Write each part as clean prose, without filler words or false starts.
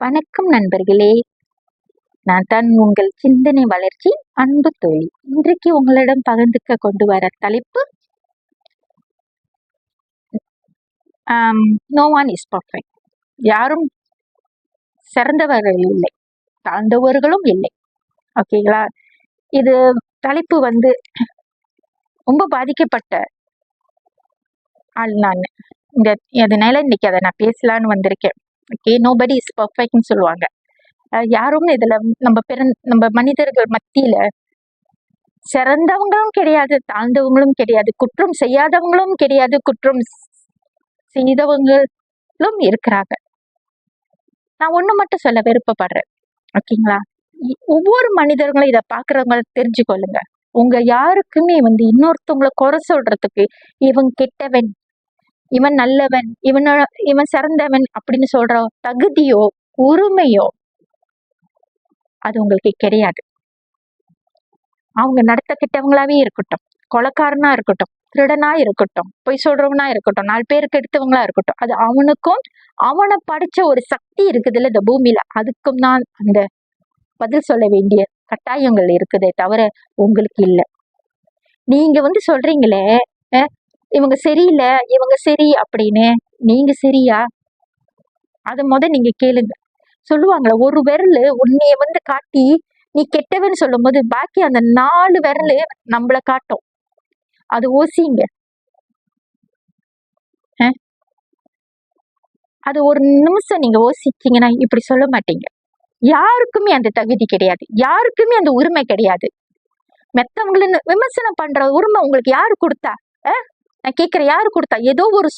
வணக்கம் நண்பர்களே, நான் தான் உங்கள் சிந்தனை வளர்ச்சி அன்பு தோழி. இன்றைக்கு உங்களிடம் பகிர்ந்துக்க கொண்டு வர தலைப்பு நோ ஒன் இஸ் பர்ஃபெக்ட். யாரும் சிறந்தவர்கள் இல்லை, தாழ்ந்தவர்களும் இல்லை. ஓகேங்களா? இது தலைப்பு ரொம்ப பாதிக்கப்பட்ட ஆள் நான். அதனால இன்னைக்கு அதை நான் பேசலான்னு வந்திருக்கேன். ஓகே, நோபடி இஸ் பர்ஃபெக்ட்னு சொல்லுவாங்க. யாரும் இதுல நம்ம மனிதர்கள் மத்தியில சிறந்தவங்களும் கிடையாது, தாழ்ந்தவங்களும் கிடையாது, குற்றம் செய்யாதவங்களும் கிடையாது, குற்றம் செய்தவங்களும் இருக்கிறாங்க. நான் ஒண்ணு மட்டும் சொல்ல விருப்பப்படுறேன். ஓகேங்களா? ஒவ்வொரு மனிதர்களும் இதை பாக்குறவங்க தெரிஞ்சுக்கொள்ளுங்க. உங்க யாருக்குமே இன்னொருத்தவங்களை குறை சொல்றதுக்கு இவன் கெட்டவன், இவன் நல்லவன், இவன் சிறந்தவன் அப்படின்னு சொல்ற தகுதியோ உரிமையோ அது உங்களுக்கு கிடையாது. அவங்க நடத்த கெட்டவங்களாவே இருக்கட்டும், கொலைக்காரனா இருக்கட்டும், திருடனா இருக்கட்டும், பொய் சொல்றவனா இருக்கட்டும், 4 பேருக்கு எடுத்தவங்களா இருக்கட்டும், அது அவனுக்கும் அவனை படிச்ச ஒரு சக்தி இருக்குதுல்ல இந்த பூமியில, அதுக்கும் தான் அந்த பதில் சொல்ல வேண்டிய கட்டாயங்கள் இருக்குதே தவிர உங்களுக்கு இல்ல. நீங்க சொல்றீங்களே இவங்க சரியில்லை, இவங்க சரி அப்படின்னு, நீங்க சரியா? அதை நீங்க கேளுங்க. சொல்லுவாங்களே, ஒரு விரல் உன்னைய காட்டி நீ கெட்டவன்னு சொல்லும் போது பாக்கி அந்த 4 விரல் நம்மள காட்டும். அது ஓசிங்க. அது ஒரு நிமிஷம் நீங்க யோசிச்சீங்கன்னா இப்படி சொல்ல மாட்டீங்க. யாருக்குமே அந்த தகுதி கிடையாது, யாருக்குமே அந்த உரிமை கிடையாது. மெத்தவங்கள விமர்சனம் பண்ற உரிமை உங்களுக்கு யாரு கொடுத்தா? நான் கேட்கிறேன், யாரு கொடுத்தா? ஏதோ ஒரு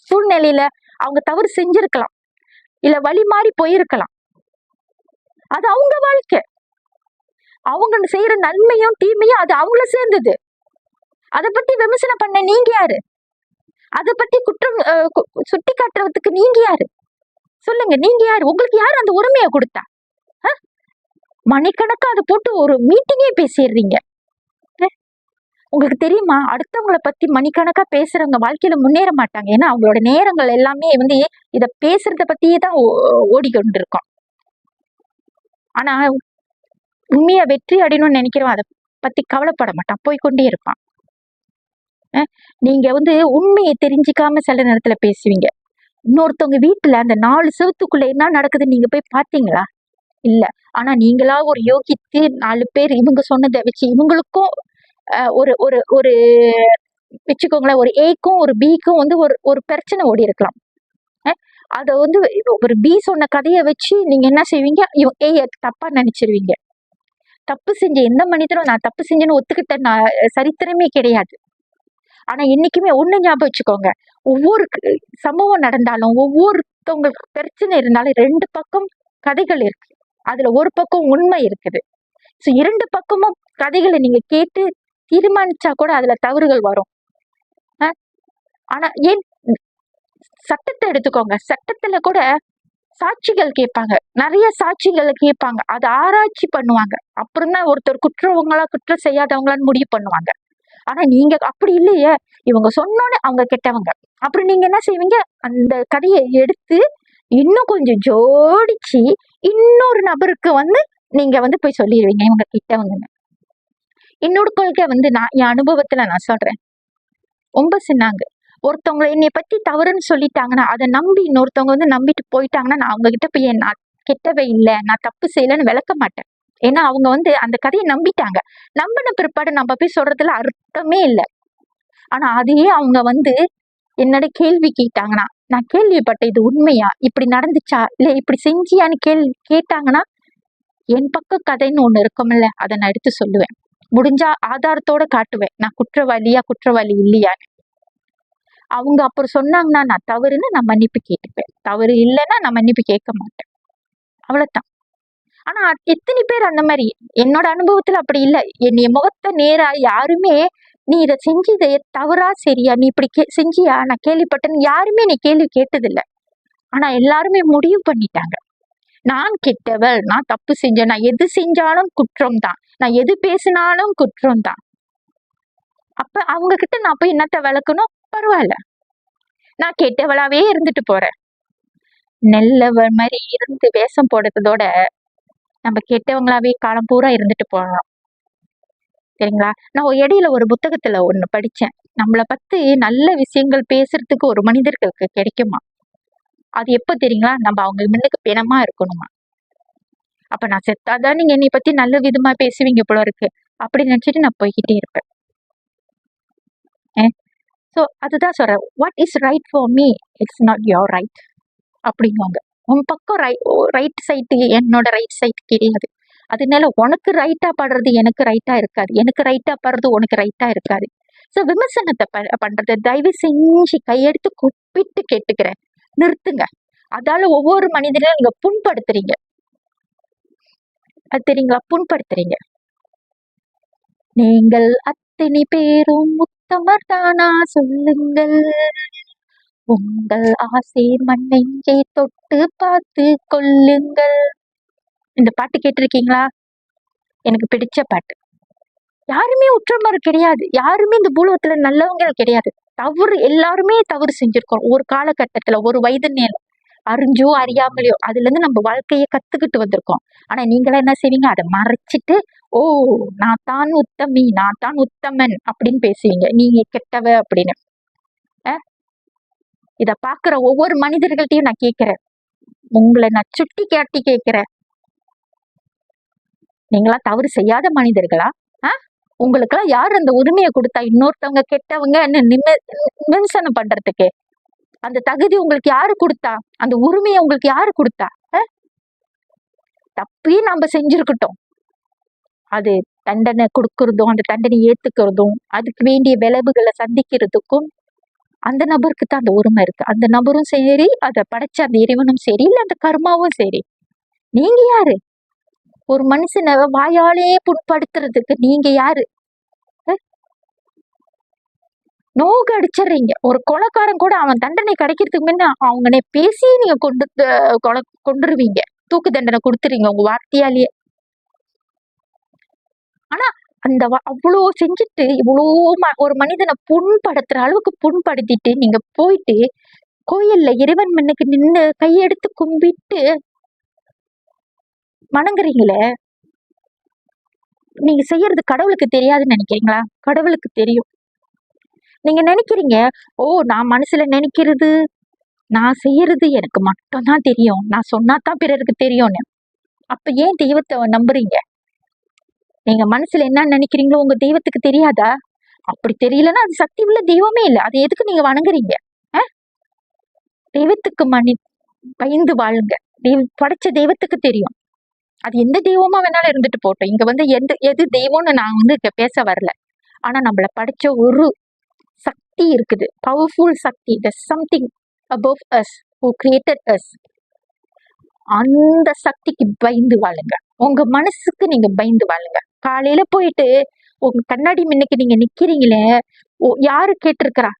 சூழ்நிலையில அவங்க தவறு செஞ்சிருக்கலாம், இல்ல வழி மாறி போயிருக்கலாம். அது அவங்க வாழ்க்கை. அவங்க செய்யற நன்மையும் தீமையும் அது அவங்கள சேர்ந்தது. அதை பத்தி விமர்சனம் பண்ண நீங்க யாரு? அதை பத்தி குற்றம் சுட்டி காட்டுறதுக்கு நீங்க யாரு? சொல்லுங்க, நீங்க யாரு? உங்களுக்கு யாரு அந்த உரிமையை கொடுத்தா? மணிக்கணக்கா அதை போட்டு ஒரு மீட்டிங்கே பேசிடுறீங்க. உங்களுக்கு தெரியுமா, அடுத்தவங்களை பத்தி மணிக்கணக்கா பேசுறவங்க வாழ்க்கையில முன்னேற மாட்டாங்க. ஏன்னா அவங்களோட நேரங்கள் எல்லாமே இத பேசுறத பத்தியே தான் ஓடிக்கொண்டு இருக்கோம். ஆனா உண்மையா வெற்றி அடையணும்னு நினைக்கிறோம், அதை பத்தி கவலைப்பட மாட்டான், போய்கொண்டே இருப்பான். நீங்க உண்மையை தெரிஞ்சுக்காம சில நேரத்துல பேசுவீங்க. இன்னொருத்தவங்க வீட்டுல அந்த 4 செவத்துக்குள்ள என்ன நடக்குதுன்னு நீங்க போய் பாத்தீங்களா? இல்ல. ஆனா நீங்களா ஒரு யோகித்து 4 பேர் இவங்க சொன்னதை வச்சு இவங்களுக்கும் ஒரு ஒரு ஒரு வச்சுக்கோங்களேன், ஒரு ஏக்கும் ஒரு பிக்கும் ஒரு பிரச்சனை ஓடி இருக்கலாம். அத ஒரு பி சொன்ன கதையை வச்சு நீங்க என்ன செய்வீங்க? ஏ தப்பா நினைச்சிருவீங்க. தப்பு செஞ்ச எந்த மனிதரும் நான் தப்பு செஞ்சேன்னு ஒத்துக்கிட்ட சரித்திரமே கிடையாது. ஆனா என்னைக்குமே ஒண்ணு ஞாபகம் வச்சுக்கோங்க, ஒவ்வொரு சம்பவம் நடந்தாலும், ஒவ்வொருத்தவங்களுக்கு பிரச்சனை இருந்தாலும் 2 பக்கம் கதைகள் இருக்கு. அதுல ஒரு பக்கம் உண்மை இருக்குது. 2 பக்கமும் கதைகளை நீங்க கேட்டு தீர்மானிச்சா கூட அதுல தவறுகள் வரும். ஆனா ஏன் சட்டத்தை எடுத்துக்கோங்க, சட்டத்துல கூட சாட்சிகள் கேட்பாங்க, நிறைய சாட்சிகளை கேட்பாங்க, அதை ஆராய்ச்சி பண்ணுவாங்க. அப்புறம் தான் ஒருத்தர் குற்றவங்களா குற்றம் செய்யாதவங்களான்னு முடிவு பண்ணுவாங்க. ஆனா நீங்க அப்படி இல்லையே, இவங்க சொன்னோன்னு அவங்க கெட்டவங்க. அப்புறம் நீங்க என்ன செய்வீங்க? அந்த கதையை எடுத்து இன்னும் கொஞ்சம் ஜோடிச்சு இன்னொரு நபருக்கு நீங்க போய் சொல்லிடுவீங்க இவங்க கிட்டவங்கன்னு. இன்னொரு கொள்கை நான் என் அனுபவத்துல நான் சொல்றேன், ரொம்ப சின்னாங்க. ஒருத்தவங்களை என்னை பத்தி தவறுன்னு சொல்லிட்டாங்கன்னா அதை நம்பி இன்னொருத்தவங்க நம்பிட்டு போயிட்டாங்கன்னா நான் அவங்க கிட்ட போய் நான் கெட்டவே இல்லை, நான் தப்பு செய்யலைன்னு விளக்க மாட்டேன். ஏன்னா அவங்க அந்த கதையை நம்பிட்டாங்க. நம்பின பிற்பாடு நம்ம போய் சொல்றதுல அர்த்தமே இல்லை. ஆனா அதையே அவங்க என்னோட கேள்வி கேட்டாங்கன்னா, நான் கேள்விப்பட்டேன், இது உண்மையா, இப்படி நடந்துச்சா, இல்ல இப்படி செஞ்சியான்னு கேட்டாங்கன்னா என் பக்க கதைன்னு ஒண்ணு இருக்கும்ல, அதை நான் எடுத்து சொல்லுவேன். முடிஞ்சா ஆதாரத்தோட காட்டுவேன், நான் குற்றவாளி இல்லையான்னு. அவங்க அப்புறம் சொன்னாங்கன்னா நான் தவறுன்னு நான் மன்னிப்பு கேட்டுப்பேன், தவறு இல்லைன்னா நான் மன்னிப்பு கேட்க மாட்டேன், அவ்வளவுதான். ஆனா எத்தனை பேர் அந்த மாதிரி? என்னோட அனுபவத்துல அப்படி இல்லை. என்னைய முகத்தை நேரா யாருமே நீ இதை செஞ்சது தவறா சரியா, நீ இப்படி செஞ்சியா, நான் கேள்விப்பட்டேன்னு யாருமே நீ கேள்வி கேட்டதில்லை. ஆனா எல்லாருமே முடிவு பண்ணிட்டாங்க, நான் கெட்டவள், நான் தப்பு செஞ்சேன், நான் எது செஞ்சாலும் குற்றம் தான், நான் எது பேசினாலும் குற்றம் தான். அப்ப அவங்க கிட்ட நான் போய் என்னத்த விளக்கணும்? பரவாயில்ல, நான் கெட்டவளாவே இருந்துட்டு போறேன். நெல்லவ மாதிரி இருந்து வேஷம் போடுறதோட நம்ம கெட்டவங்களாவே காலம் பூரா இருந்துட்டு போகலாம். சரிங்களா? நான் இடையில ஒரு புத்தகத்துல ஒண்ணு படிச்சேன். நம்மள பத்தி நல்ல விஷயங்கள் பேசுறதுக்கு ஒரு மனிதர்களுக்கு கிடைக்குமா? அது எப்ப தெரியுங்களா? நம்ம அவங்க முன்னுக்கு பிணமா இருக்கணுமா? அப்ப நான் செத்தாதான் நீங்க என்னை பத்தி நல்ல விதமா பேசுவீங்க போல இருக்கு. அப்படி நினைச்சிட்டு நான் போய்கிட்டே இருப்பேன். ஸோ அதுதான் சொல்றேன். What is right for me it's not your right அப்படிங்குவாங்க. உன் பக்கம் ரைட் சைட்டு என்னோட ரைட் சைட் கிடையாது. அதனால உனக்கு ரைட்டா படுறது எனக்கு ரைட்டா இருக்காது, எனக்கு ரைட்டா படுறது உனக்கு ரைட்டா இருக்காது. ஸோ விமர்சனத்தை பண்றது தயவு செஞ்சு கையெடுத்து குப்பிட்டு கேட்டுக்கிறேன், நிறுத்துங்க. அதால ஒவ்வொரு மனிதனையும் நீங்க புண்படுத்துறீங்க. அது தெரியுங்களா? புண்படுத்துறீங்க. நீங்கள் அத்தனை பேரும் உத்தமர் தானா சொல்லுங்கள், உங்கள் ஆசை மண்ணெஞ்சை தொட்டு பார்த்து கொள்ளுங்கள். இந்த பாட்டு கேட்டிருக்கீங்களா? எனக்கு பிடிச்ச பாட்டு. யாருமே உற்றமர் கிடையாது, யாருமே இந்த பூலோகத்துல நல்லவங்க கிடையாது. தவறு எல்லாருமே தவறு செஞ்சிருக்கோம் ஒரு காலகட்டத்துல, ஒரு வயது நேரம், அறிஞ்சோ அறியாமலையோ அதுல இருந்து நம்ம வாழ்க்கைய கத்துக்கிட்டு வந்திருக்கோம். ஆனா நீங்களா என்ன செய்வீங்க? அதை மறைச்சிட்டு, ஓ நான் தான் உத்தமி, நான் தான் உத்தமன் அப்படின்னு பேசுவீங்க, நீங்க கெட்டவ அப்படின்னு. இத பாக்குற ஒவ்வொரு மனிதர்கள்ட்டையும் நான் கேட்கிறேன், உங்களை நான் சுட்டி காட்டி கேட்கிறேன், நீங்களா தவறு செய்யாத மனிதர்களா? உங்களுக்கெல்லாம் யார் அந்த உரிமையை கொடுத்தா இன்னொருத்தவங்க கெட்டவங்க விமர்சனம் பண்றதுக்கு? அந்த தகுதி உங்களுக்கு யாரு கொடுத்தா? அந்த உரிமையை உங்களுக்கு யாரு கொடுத்தா? தப்பே நாம செஞ்சிருக்கட்டும், அது தண்டனை கொடுக்கறதும் அந்த தண்டனை ஏத்துக்கிறதும் அதுக்கு வேண்டிய விளைவுகளை சந்திக்கிறதுக்கும் அந்த நபருக்கு தான் அந்த உரிமை இருக்கு. அந்த நபரும் சரி, அதை படைச்ச அந்த இறைவனும் சரி, இல்ல அந்த கர்மாவும் சரி. நீங்க யாரு? ஒரு மனுஷனை வாயாலே புண்படுத்துறதுக்கு நீங்க யாரு? நோக அடிச்சிடுறீங்க. ஒரு கொலைக்காரன் கூட அவன் தண்டனை கிடைக்கிறதுக்கு முன்ன அவங்கனே பேசி நீங்க கொண்டுருவீங்க, தூக்கு தண்டனை கொடுத்துறீங்க உங்க வார்த்தையாலேயே. ஆனா அந்த அவ்வளோ செஞ்சுட்டு இவ்வளோ ஒரு மனிதனை புண்படுத்துற அளவுக்கு புண்படுத்திட்டு நீங்க போயிட்டு கோயில்ல இறைவன் மண்ணுக்கு நின்று கையெடுத்து கும்பிட்டு வணங்குறீங்களே, நீங்க செய்யறது கடவுளுக்கு தெரியாதுன்னு நினைக்கிறீங்களா? கடவுளுக்கு தெரியும். நீங்க நினைக்கிறீங்க, ஓ நான் மனசுல நினைக்கிறது நான் செய்யறது எனக்கு மட்டும்தான் தெரியும், நான் சொன்னாதான் பிறருக்கு தெரியும்னு. அப்ப ஏன் தெய்வத்தை நம்புறீங்க? நீங்க மனசுல என்ன நினைக்கிறீங்களோ உங்க தெய்வத்துக்கு தெரியாதா? அப்படி தெரியலன்னா அது சக்தி உள்ள தெய்வமே இல்லை, அது எதுக்கு நீங்க வணங்குறீங்க? தெய்வத்துக்கு பயந்து வாழுங்க. படைச்ச தெய்வத்துக்கு தெரியும், அது எந்த தெய்வமா வேணாலும் இருந்துட்டு போட்டோம். இங்க எது தெய்வம்னு நான் இங்க பேச வரல. ஆனா நம்மள படைச்ச ஒரு சக்தி இருக்குது, பவர்ஃபுல் சக்தி, something above us who created us. அந்த சக்திக்கு பயந்து வாழுங்க. உங்க மனசுக்கு நீங்க பயந்து வாழுங்க. காலையில போயிட்டு உங்க கண்ணாடி முன்னுக்கு நீங்க நிக்கிறீங்களே, யாரு கேட்டிருக்கிறா,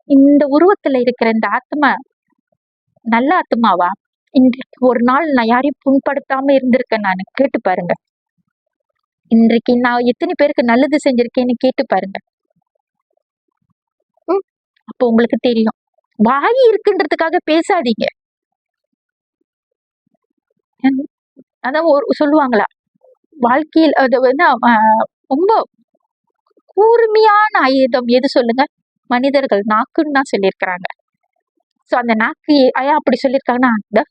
இந்த உருவத்துல இருக்கிற இந்த ஆத்மா நல்ல ஆத்மாவா? இன்றைக்கு ஒரு நாள் நான் யாரையும் புண்படுத்தாம இருந்திருக்கேன், நான் கேட்டு பாருங்க. இன்றைக்கு நான் எத்தனை பேருக்கு நல்லது செஞ்சிருக்கேன்னு கேட்டு பாருங்க. அப்போ உங்களுக்கு தெரியும். வாய் இருக்குன்றதுக்காக பேசாதீங்க. அதான் சொல்லுவாங்களா, வாழ்க்கையில் அது ரொம்ப கூர்மையான ஆயுதம் எது சொல்லுங்க? மனிதர்கள் நாக்குன்னு தான் சொல்லியிருக்கிறாங்க. சோ அந்த நாக்கு அப்படி சொல்லியிருக்காங்கன்னா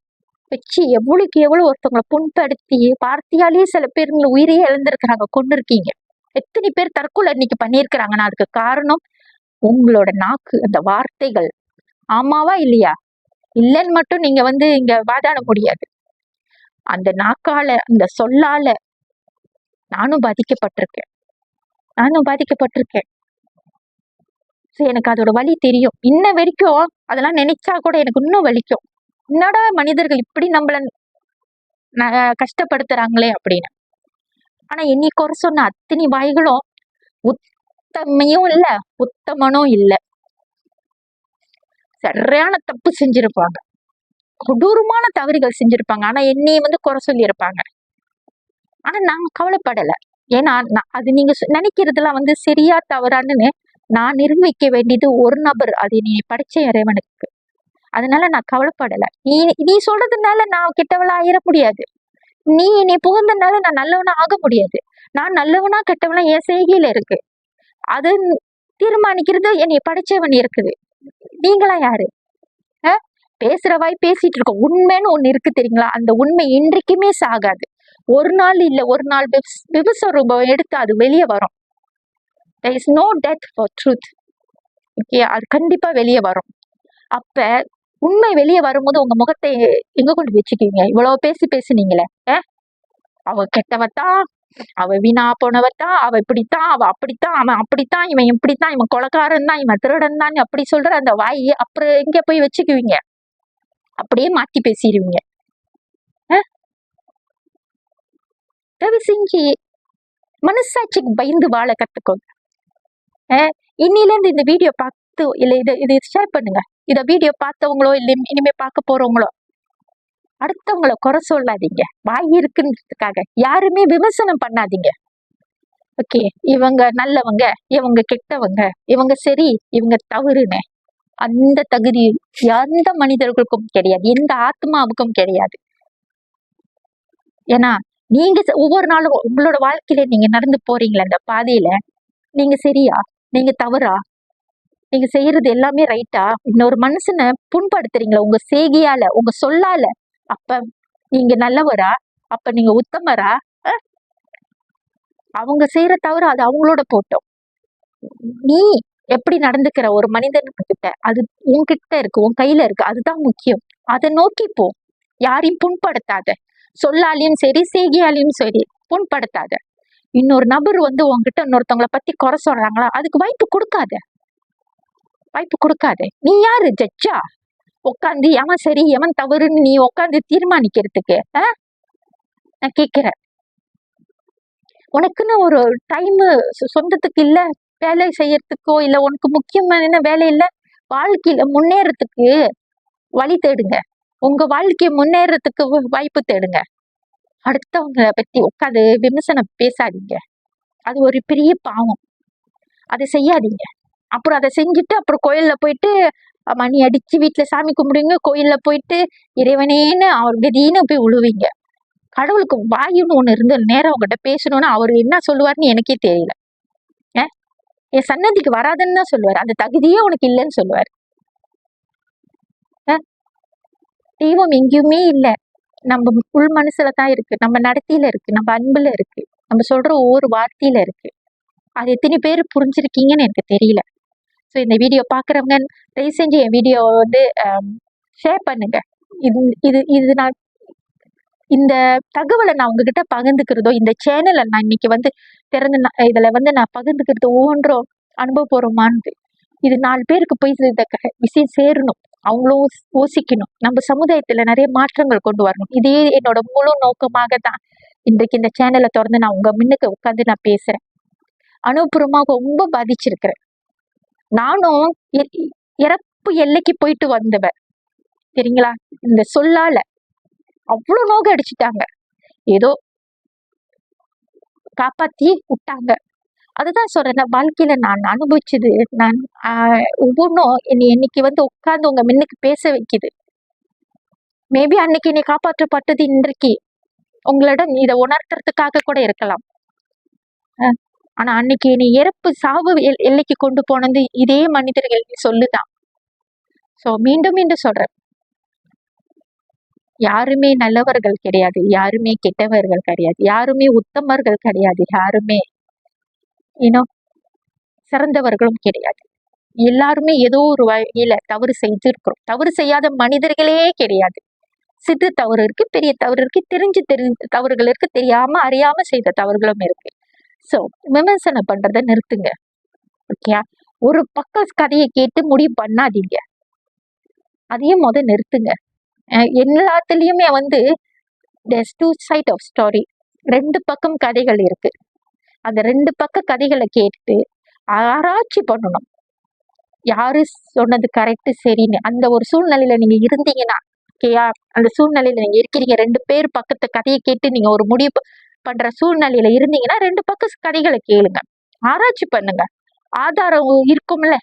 வச்சு எவ்வளவுக்கு எவ்வளவு ஒருத்தவங்களை புண்படுத்தி வார்த்தையாலேயே சில பேருங்களை உயிரையே இழந்திருக்கிறாங்க, கொண்டு இருக்கீங்க. எத்தனை பேர் தற்கொலை இன்னைக்கு பண்ணியிருக்கிறாங்கன்னா அதுக்கு காரணம் உங்களோட நாக்கு, அந்த வார்த்தைகள். ஆமாவா இல்லையா? இல்லைன்னு மட்டும் நீங்க இங்க வாதாட முடியாது. அந்த நாக்கால, அந்த சொல்லால நானும் பாதிக்கப்பட்டிருக்கேன். எனக்கு அதோட வலி தெரியும். இன்ன வரைக்கும் அதெல்லாம் நினைச்சா கூட எனக்கு இன்னும் வலிக்கும். என்னடா மனிதர்கள் இப்படி நம்மள கஷ்டப்படுத்துறாங்களே அப்படின்னு. ஆனா என்னை குறை சொன்ன அத்தனை வாய்களும் உத்தமையும் இல்ல, உத்தமனும் இல்ல. சரியான தப்பு செஞ்சிருப்பாங்க, கொடூரமான தவறுகள் செஞ்சிருப்பாங்க. ஆனா என்னைய குறை சொல்லி இருப்பாங்க. ஆனா நான் கவலைப்படல. ஏன்னா அது நீங்க நினைக்கிறதுலாம் சரியா தவறான்னு நான் நிரூபிக்க வேண்டியது ஒரு நபர், அது நீ படிச்ச இறைவனுக்கு. அதனால நான் கவலைப்படல. நீ நீ சொல்றதுனால நான் கெட்டவளா ஆயிட முடியாது. நீ புகுந்தனால நான் நல்லவனா ஆக முடியாது. நான் நல்லவனா கெட்டவனா என் செய்கையில இருக்கு. அது தீர்மானிக்கிறது என்னைய படைச்சவன் இருக்குது. நீங்களா யாரு? பேசுற வாய் பேசிட்டு இருக்கோம். உண்மைன்னு ஒண்ணு இருக்கு தெரியுங்களா? அந்த உண்மை என்றைக்குமே சாகாது. ஒரு நாள் இல்ல ஒரு நாள் விபஸ்வரூபம் எடுத்து அது வெளியே வரும். there is no death for truth. Okay, அது கண்டிப்பா வெளியே வரும். அப்ப உண்மை வெளியே வரும்போது உங்க முகத்தை எங்க கொண்டு வச்சுக்குவீங்க? இவ்வளவு பேசுனீங்களே, அவ கெட்டவத்தான், அவ வீணா போனவத்தான், அவ இப்படித்தான், அவ அப்படித்தான், அவன் அப்படித்தான், இவன் இப்படித்தான், இவன் கொலைக்காரன் தான், இவன் திருடன் தான், அப்படி சொல்ற அந்த வாய் அப்புறம் எங்க போய் வச்சுக்குவீங்க? அப்படியே மாத்தி பேசிடுவீங்க. தயவு செஞ்சு மனசாட்சிக்கு பயந்து வாழ கத்துக்கோங்க. இன்னில இருந்து இந்த வீடியோ பார்த்து இல்ல இதை ஷேர் பண்ணுங்க. இத வீடியோ பார்த்தவங்களோ இல்ல இனிமே பார்க்க போறவங்களோ அடுத்தவங்கள குறை சொல்லாதீங்க. வாய் இருக்குன்றதுக்காக யாருமே விமர்சனம் பண்ணாதீங்க. ஓகே, இவங்க நல்லவங்க, இவங்க கெட்டவங்க, இவங்க சரி, இவங்க தவறுன்னு அந்த தகுதி எந்த மனிதர்களுக்கும் கிடையாது, எந்த ஆத்மாவுக்கும் கிடையாது. ஏன்னா நீங்க ஒவ்வொரு நாளும் உங்களோட வாழ்க்கையில நீங்க நடந்து போறீங்களா அந்த பாதையில, நீங்க சரியா, நீங்க தவறா, நீங்க செய்யறது எல்லாமே ரைட்டா, இன்னொரு மனுஷனை புண்படுத்துறீங்களா உங்க செய்கையால, உங்க சொல்லால, அப்ப நீங்க நல்லவரா, அப்ப நீங்க உத்தமரா? அவங்க செய்யற தவறு அது அவங்களோட போட்டோம். நீ எப்படி நடந்துக்கிற ஒரு மனிதன் கிட்ட அது உன்கிட்ட இருக்கு, உன் கையில இருக்கு, அதுதான் முக்கியம். அதை நோக்கி போ. யாரையும் புண்படுத்தாத, சொல்லாலையும் சரி செய்கையாலையும் சரி புண்படுத்தாத. இன்னொரு நபர் உன்கிட்ட இன்னொருத்தவங்களை பத்தி குறை சொல்றாங்களா, அதுக்கு வாய்ப்பு கொடுக்காத. நீ யாரு ஜட்ஜா உட்காந்து எவன் சரி எவன் தவறுன்னு நீ உட்காந்து தீர்மானிக்கிறதுக்கு? நான் கேக்குறேன், உனக்குன்னு ஒரு டைம் சொந்தத்துக்கு இல்ல, வேலை செய்யறதுக்கோ இல்ல உனக்கு முக்கியமான வேலை இல்ல, வாழ்க்கையில முன்னேறதுக்கு வழி தேடுங்க. உங்க வாழ்க்கையை முன்னேறதுக்கு வாய்ப்பு தேடுங்க. அடுத்தவங்களை பத்தி உட்காந்து விமர்சனம் பேசாதீங்க. அது ஒரு பெரிய பாவம். அதை செய்யாதீங்க. அப்புறம் அதை செஞ்சுட்டு அப்புறம் கோயில்ல போயிட்டு மணி அடிச்சு வீட்டுல சாமி கும்பிடுவீங்க, கோயில்ல போயிட்டு இறைவனேன்னு அவர் கதின்னு போய் விழுவீங்க. கடவுளுக்கு வாயுன்னு ஒண்ணு இருந்து நேரம் அவங்ககிட்ட பேசணும்னா அவரு என்ன சொல்லுவாருன்னு எனக்கே தெரியல. என் சன்னதிக்கு வராதுன்னு தான் சொல்லுவாரு, அந்த தகுதியே உனக்கு இல்லைன்னு சொல்லுவாரு. தெய்வம் எங்கேயுமே இல்லை, நம்ம உள் மனசுல தான் இருக்கு, நம்ம நடத்தியில இருக்கு, நம்ம அன்புல இருக்கு, நம்ம சொல்ற ஒவ்வொரு வார்த்தையில இருக்கு. அது எத்தனை பேர் புரிஞ்சிருக்கீங்கன்னு எனக்கு தெரியல. ஸோ இந்த வீடியோ பாக்குறவங்க தயவு செஞ்சு என் வீடியோ ஷேர் பண்ணுங்க. இது நான் இந்த தகவலை நான் உங்ககிட்ட பகிர்ந்துக்கிறதோ, இந்த சேனலை நான் இன்னைக்கு திறந்து இதுல நான் பகிர்ந்துக்கிறது ஒவ்வொன்றும் அனுபவபூர்வமானது. இது 4 பேருக்கு போய் இந்த விஷயம் சேரணும், அவங்களும் யோசிக்கணும், நம்ம சமுதாயத்துல நிறைய மாற்றங்கள் கொண்டு வரணும். இதே என்னோட முழு நோக்கமாக தான் இன்றைக்கு இந்த சேனலை திறந்து நான் உங்க முன்னுக்கு உட்காந்து நான் பேசுறேன். அனுபவபூர்வமாக ரொம்ப பாதிச்சிருக்கிறேன். நானும் இறப்பு எல்லைக்கு போயிட்டு வந்தவன் சரிங்களா. இந்த சொல்லால அவ்வளவு நோக அடிச்சுட்டாங்க, ஏதோ காப்பாத்தி விட்டாங்க. அதுதான் சொல்றேன், வாழ்க்கையில நான் அனுபவிச்சது, நான் ஒவ்வொன்றும் இன்னைக்கு உட்கார்ந்து உங்க முன்னுக்கு பேச வைக்குது. மேபி அன்னைக்கு என்னை காப்பாற்றப்பட்டது இன்றைக்கு உங்களிடம் இதை உணர்த்துறதுக்காக கூட இருக்கலாம். ஆனா அன்னைக்கு என்னை இறப்பு சாவு எல்லைக்கு கொண்டு போனது இதே மனிதர்கள் சொல்லுதான். சோ மீண்டும் சொல்றேன், யாருமே நல்லவர்கள் கிடையாது, யாருமே கெட்டவர்கள் கிடையாது, யாருமே உத்தமர்கள் கிடையாது, யாருமே சிறந்தவர்களும் கிடையாது. எல்லாருமே ஏதோ ஒரு வகையில தவறு செய்திருக்கிறோம். தவறு செய்யாத மனிதர்களே கிடையாது. சிறு தவறு இருக்கு, பெரிய தவறு இருக்கு, தெரிஞ்ச தவறுகள் இருக்கு, தெரியாம அறியாம செய்த தவறுகளும் இருக்கு. சோ விமர்சனம் பண்றதை நிறுத்துங்க. ஓகே, ஒரு பக்க கதையை கேட்டு முடிவு பண்ணாதீங்க, அதையும் நிறுத்துங்க. எல்லாத்துலயுமே there's two side of story, 2 பக்கம் கதைகள் இருக்கு. அந்த 2 பக்க கதைகளை கேட்டு ஆராய்ச்சி பண்ணணும், யாரு சொன்னது கரெக்ட் சரின்னு. அந்த ஒரு சூழ்நிலையில நீங்க இருந்தீங்கன்னா, ஓகேயா, அந்த சூழ்நிலையில நீங்க இருக்கிறீங்க, 2 பேர் பக்கத்து கதையை கேட்டு நீங்க ஒரு முடிவு பண்ற சூழ்நிலையில இருந்தீங்கன்னா 2 பக்க கதைகளை கேளுங்க, ஆராய்ச்சி பண்ணுங்க, ஆதாரம் இருக்கும்ல.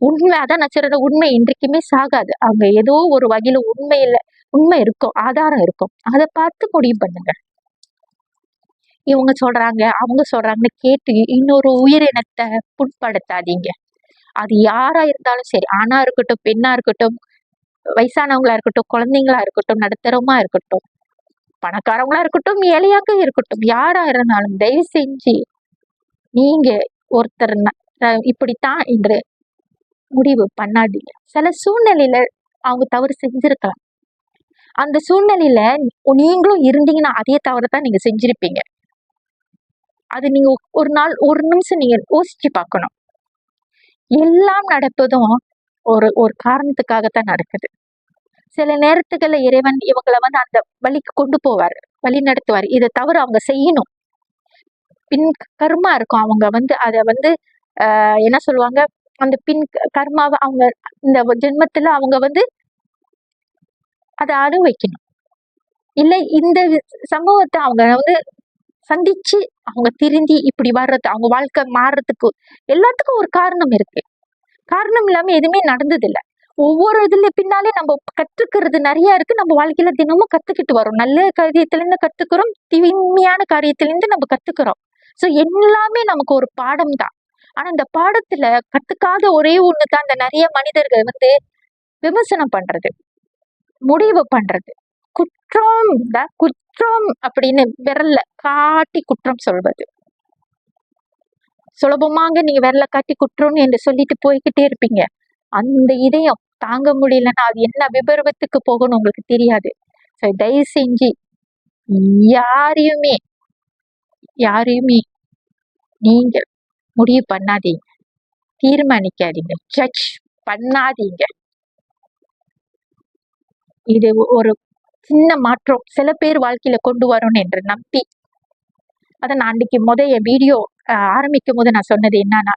உண்மை அதான் நான் சொல்றேன், உண்மை என்றைக்குமே சாகாது. அவங்க ஏதோ ஒரு வகையில உண்மை இருக்கும், ஆதாரம் இருக்கும். அதை பார்த்து முடிவு பண்ணுங்க. இவங்க சொல்றாங்க அவங்க சொல்றாங்கன்னு கேட்டு இன்னொரு உயிரினத்தை புண்படுத்தாதீங்க. அது யாரா இருந்தாலும் சரி, ஆணா இருக்கட்டும், பெண்ணா இருக்கட்டும், வயசானவங்களா இருக்கட்டும், குழந்தைங்களா இருக்கட்டும், நடுத்தரமா இருக்கட்டும், பணக்காரவங்களா இருக்கட்டும், ஏழையாக இருக்கட்டும், யாரா இருந்தாலும் தயவு செஞ்சு நீங்க ஒருத்தர் இப்படித்தான் என்று முடிவு பண்ணாதீங்க. சில சூழ்நிலையில அவங்க தவறு செஞ்சிருக்கலாம். அந்த சூழ்நிலையில நீங்களும் இருந்தீங்கன்னா அதே தவறு தான் நீங்க செஞ்சிருப்பீங்க. அது நீங்க ஒரு நிமிஷம் நீங்க யோசிச்சு பார்க்கணும். எல்லாம் நடப்பதும் ஒரு காரணத்துக்காகத்தான் நடக்குது. சில நேரத்துக்கள்ல இறைவன் இவங்களை அந்த வழிக்கு கொண்டு போவார், வழி நடத்துவார். இதை தவிர அவங்க செய்யணும். பின் கர்மா இருக்கும். அவங்க அதை என்ன சொல்லுவாங்க, அந்த பின் கர்மாவை அவங்க இந்த ஜென்மத்துல அவங்க அதை அனுபவிக்கணும். இல்லை இந்த சம்பவத்தை அவங்க சந்திச்சு அவங்க திருந்தி இப்படி வர்றது, அவங்க வாழ்க்கை மாறுறதுக்கு எல்லாத்துக்கும் ஒரு காரணம் இருக்கு. காரணம் இல்லாம எதுவுமே நடந்தது இல்லை. ஒவ்வொரு இதுல பின்னாலே நம்ம கத்துக்கிறது நிறைய இருக்கு. நம்ம வாழ்க்கையில தினமும் கத்துக்கிட்டு வரோம். நல்ல காரியத்திலிருந்து கத்துக்கிறோம், தீமையான காரியத்திலிருந்து நம்ம கத்துக்கிறோம். சோ எல்லாமே நமக்கு ஒரு பாடம் தான். ஆனா இந்த பாடத்துல கத்துக்காத ஒரே ஒண்ணுதான் இந்த நிறைய மனிதர்கள் விமர்சனம் பண்றது, முடிவு பண்றது, குற்றம் அப்படின்னு விரல்ல காட்டி குற்றம் சொல்வது. சுலபமாக நீங்க விரல காட்டி குற்றம் என்று சொல்லிட்டு போய்கிட்டே இருப்பீங்க. அந்த இதயம் தாங்க முடியலன்னா அது என்ன விபரீதத்துக்கு போகணும் உங்களுக்கு தெரியாது. தயவு செஞ்சு யாரையுமே நீங்க முடிவு பண்ணாதீங்க, தீர்மானிக்காதீங்க, ஜட்ஜ் பண்ணாதீங்க. இது ஒரு சின்ன மாற்றம் சில பேர் வாழ்க்கையில கொண்டு வரணும் என்று நம்பி, அத நான் அன்னைக்கு என் வீடியோ ஆரம்பிக்கும் போது நான் சொன்னது என்னன்னா,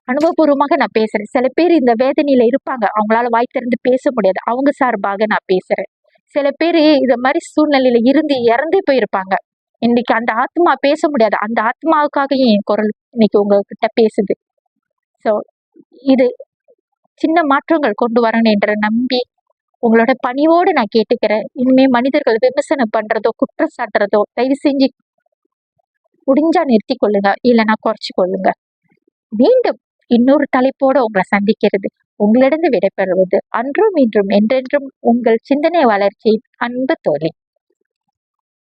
அனுபவபூர்வமாக நான் பேசுறேன். சில பேர் இந்த வேதனையில இருப்பாங்க, அவங்களால வாய் திறந்து பேச முடியாது, அவங்க சார்பாக நான் பேசுறேன். சில பேர் இந்த மாதிரி சூழ்நிலையில இருந்து இறந்தே போயிருப்பாங்க. இன்னைக்கு அந்த ஆத்மா பேச முடியாது, அந்த ஆத்மாவுக்காக என் குரல் இன்னைக்கு உங்ககிட்ட பேசுது. சோ இது சின்ன மாற்றங்கள் கொண்டு வரணும் என்ற நம்பி உங்களோட பணிவோடு நான் கேட்டுக்கிறேன். இனிமே மனிதர்கள் விமர்சனம் பண்றதோ குற்றம் சாட்டுறதோ தயவு செஞ்சு முடிஞ்சா நிறுத்தி கொள்ளுங்க, இல்லைன்னா குறைச்சு கொள்ளுங்க. மீண்டும் இன்னொரு தலைப்போட உங்களை சந்திக்கிறது உங்களிடம் விடைபெறுவது அன்றும் இன்றும் என்றென்றும் உங்கள் சிந்தனை வளர்ச்சி அன்பு தோழி.